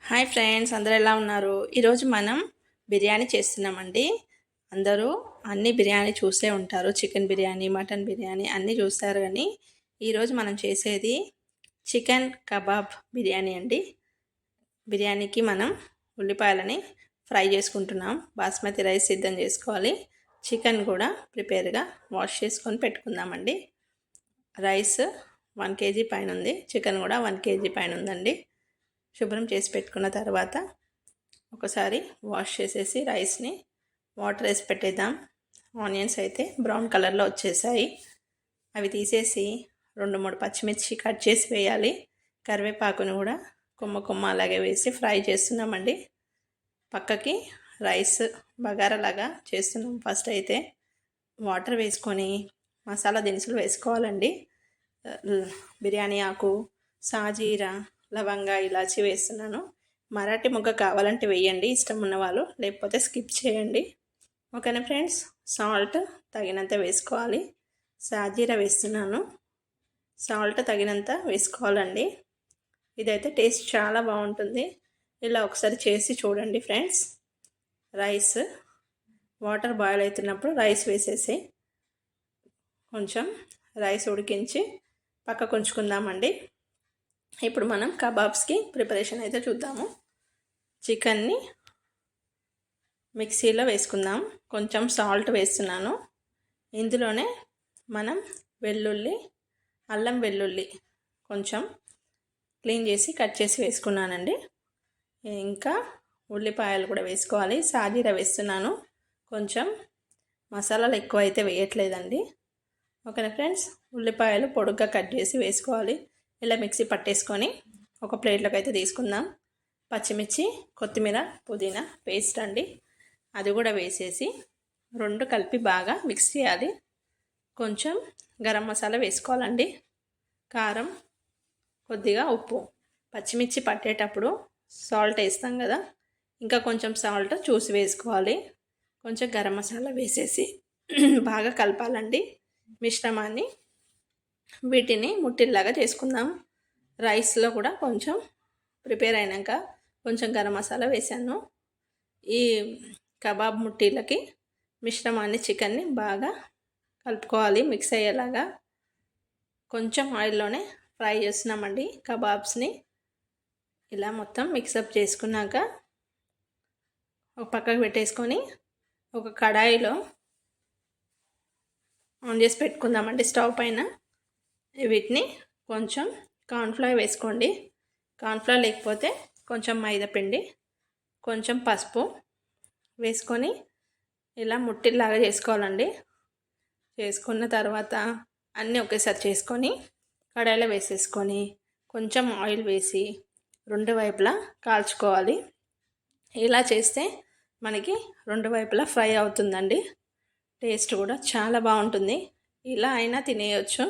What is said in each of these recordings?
Hi friends, అందరూ ఎలా ఉన్నారు? ఈరోజు మనం బిర్యానీ చేస్తున్నామండి. అందరూ అన్ని బిర్యానీ చూసే ఉంటారు. చికెన్ బిర్యానీ, మటన్ బిర్యానీ అన్నీ చూస్తారు. కానీ ఈరోజు మనం చేసేది చికెన్ కబాబ్ బిర్యానీ అండి. బిర్యానీకి మనం ఉల్లిపాయలని ఫ్రై చేసుకుంటున్నాం. బాస్మతి రైస్ సిద్ధం చేసుకోవాలి. చికెన్ కూడా ప్రిపేర్గా వాష్ చేసుకొని పెట్టుకుందామండి. రైస్ 1 kg పైన ఉంది. చికెన్ కూడా 1 kg పైన ఉందండి. శుభ్రం చేసి పెట్టుకున్న తర్వాత ఒకసారి వాష్ చేసేసి రైస్ని వాటర్ వేసి పెట్టేద్దాం. ఆనియన్స్ అయితే బ్రౌన్ కలర్లో వచ్చేసాయి. అవి తీసేసి 2-3 పచ్చిమిర్చి కట్ చేసి వేయాలి. కరివేపాకును కూడా కొమ్మ అలాగే వేసి ఫ్రై చేస్తున్నామండి. పక్కకి రైస్ బగారాలాగా చేస్తున్నాం. ఫస్ట్ అయితే వాటర్ వేసుకొని మసాలా దినుసులు వేసుకోవాలండి. బిర్యానీ ఆకు, సాజీరా, లవంగా, ఇలాచి వేస్తున్నాను. మరాఠీ మొగ్గ కావాలంటే వేయండి, ఇష్టం ఉన్నవాళ్ళు, లేకపోతే స్కిప్ చేయండి. ఓకేనా ఫ్రెండ్స్. సాల్ట్ తగినంత వేసుకోవాలి. సాజీరా వేస్తున్నాను. సాల్ట్ తగినంత వేసుకోవాలండి. ఇదైతే టేస్ట్ చాలా బాగుంటుంది. ఇలా ఒకసారి చేసి చూడండి ఫ్రెండ్స్. రైస్ వాటర్ బాయిల్ అవుతున్నప్పుడు రైస్ వేసేసి కొంచెం రైస్ ఉడికించి పక్కకు ఉంచుకుందామండి. ఇప్పుడు మనం కబాబ్స్కి ప్రిపరేషన్ అయితే చూద్దాము. చికెన్ని మిక్సీలో వేసుకుందాం. కొంచెం సాల్ట్ వేస్తున్నాను. ఇందులోనే మనం అల్లం వెల్లుల్లి కొంచెం క్లీన్ చేసి కట్ చేసి వేసుకున్నానండి. ఇంకా ఉల్లిపాయలు కూడా వేసుకోవాలి. సాజీరా వేస్తున్నాను. కొంచెం మసాలాలు ఎక్కువ అయితే వేయట్లేదండి. ఓకేనా ఫ్రెండ్స్. ఉల్లిపాయలు పొడుగ్గా కట్ చేసి వేసుకోవాలి. ఇలా మిక్సీ పట్టేసుకొని ఒక ప్లేట్లోకి అయితే తీసుకుందాం. పచ్చిమిర్చి, కొత్తిమీర, పుదీనా పేస్ట్ అండి, అది కూడా వేసేసి 2 కలిపి బాగా మిక్స్ చేయాలి. కొంచెం గరం మసాలా వేసుకోవాలండి. కారం, కొద్దిగా ఉప్పు. పచ్చిమిర్చి పట్టేటప్పుడు సాల్ట్ వేస్తాం కదా, ఇంకా కొంచెం సాల్ట్ చూసి వేసుకోవాలి. కొంచెం గరం మసాలా వేసేసి బాగా కలపాలండి మిశ్రమాన్ని. వీటిని ముట్టిల్లాగా చేసుకుందాం. రైస్లో కూడా కొంచెం ప్రిపేర్ అయినాక కొంచెం గరం మసాలా వేసాను. ఈ కబాబ్ ముట్టీలకి మిశ్రమాన్ని, చికెన్ని బాగా కలుపుకోవాలి మిక్స్ అయ్యేలాగా. కొంచెం ఆయిల్లోనే ఫ్రై చేస్తున్నామండి కబాబ్స్ని. ఇలా మొత్తం మిక్సప్ చేసుకున్నాక ఒక పక్కకు పెట్టేసుకొని ఒక కడాయిలో ఆన్ చేసి పెట్టుకుందామండి స్టవ్ పైన. వీటిని కొంచెం కార్న్ఫ్లవర్ వేసుకోండి. కార్న్ఫ్లవర్ లేకపోతే కొంచెం మైదా పిండి, కొంచెం పసుపు వేసుకొని ఇలా ముట్టిలాగా చేసుకోవాలండి. చేసుకున్న తర్వాత అన్నీ ఒకేసారి చేసుకొని కడాయిలో వేసేసుకొని కొంచెం ఆయిల్ వేసి 2 వైపులా కాల్చుకోవాలి. ఇలా చేస్తే మనకి 2 వైపులా ఫ్రై అవుతుందండి. టేస్ట్ కూడా చాలా బాగుంటుంది. ఇలా అయినా తినేయచ్చు.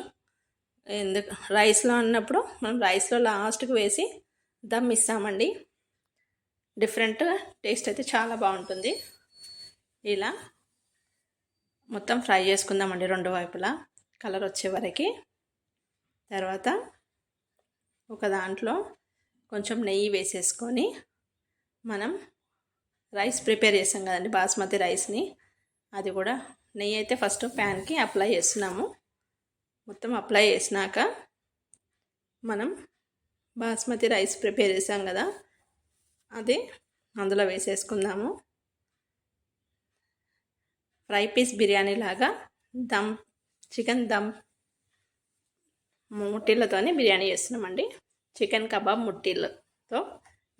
ఎందుకు రైస్లో అన్నప్పుడు మనం రైస్లో లాస్ట్కి వేసి దమ్ ఇస్తామండి. డిఫరెంట్ టేస్ట్ అయితే చాలా బాగుంటుంది. ఇలా మొత్తం ఫ్రై చేసుకుందామండి 2 వైపులా కలర్ వచ్చే వరకు. తర్వాత ఒక దాంట్లో కొంచెం నెయ్యి వేసేసుకొని మనం రైస్ ప్రిపేర్ చేసాం కదండి, బాస్మతి రైస్ని, అది కూడా నెయ్యి అయితే ఫస్ట్ ప్యాన్కి అప్లై చేస్తున్నాము. మొత్తం అప్లై చేసినాక మనం బాస్మతి రైస్ ప్రిపేర్ చేసాం కదా, అది అందులో వేసేసుకుందాము. ఫ్రై పీస్ బిర్యానీ లాగా చికెన్ దమ్ ముట్టిళ్ళతోనే బిర్యానీ చేస్తున్నామండి. చికెన్ కబాబ్ ముట్టిళ్ళతో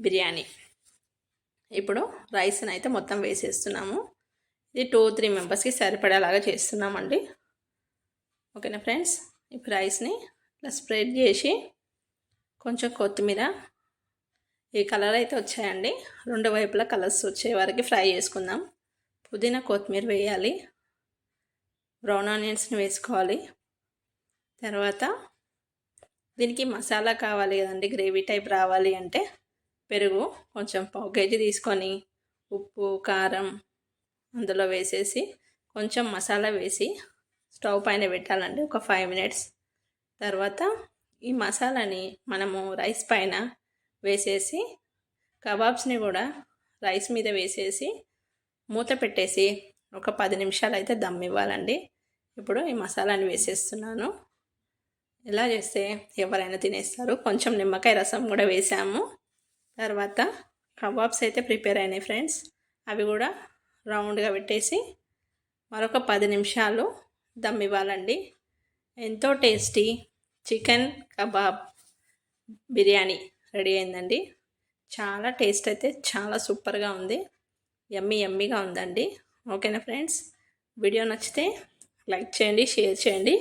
బిర్యానీ. ఇప్పుడు రైస్ని అయితే మొత్తం వేసేస్తున్నాము. ఇది 2-3 మెంబర్స్కి సరిపడేలాగా చేస్తున్నామండి. ఓకేనా ఫ్రెండ్స్. ఇప్పుడు రైస్ని ఇట్లా స్ప్రెడ్ చేసి కొంచెం కొత్తిమీర, ఈ కలర్ అయితే వచ్చాయండి, 2 వైపులా కలర్స్ వచ్చే వరకు ఫ్రై చేసుకుందాం. పుదీనా, కొత్తిమీర వేయాలి. బ్రౌన్ ఆనియన్స్ని వేసుకోవాలి. తర్వాత దీనికి మసాలా కావాలి కదండి, గ్రేవీ టైప్ రావాలి అంటే పెరుగు కొంచెం 1/2 kg తీసుకొని ఉప్పు, కారం అందులో వేసేసి కొంచెం మసాలా వేసి స్టవ్ పైన పెట్టాలండి ఒక 5 minutes. తర్వాత ఈ మసాలాని మనము రైస్ పైన వేసేసి కబాబ్స్ని కూడా రైస్ మీద వేసేసి మూత పెట్టేసి ఒక 10 నిమిషాలు అయితే దమ్ ఇవ్వాలండి. ఇప్పుడు ఈ మసాలాని వేసేస్తున్నాను. ఇలా చేస్తే ఎవరైనా తినేస్తారు. కొంచెం నిమ్మకాయ రసం కూడా వేసాము. తర్వాత కబాబ్స్ అయితే ప్రిపేర్ అయినాయి ఫ్రెండ్స్. అవి కూడా రౌండ్గా పెట్టేసి మరొక 10 నిమిషాలు దమ్ ఇవ్వాలండి. ఎంతో tasty chicken kebab biryani ready అయిందండి. చాలా టేస్ట్ అయితే చాలా సూపర్గా ఉంది. యమ్మీగా ఉందండి. ఓకేనా ఫ్రెండ్స్, వీడియో నచ్చితే లైక్ చేయండి, షేర్ చేయండి.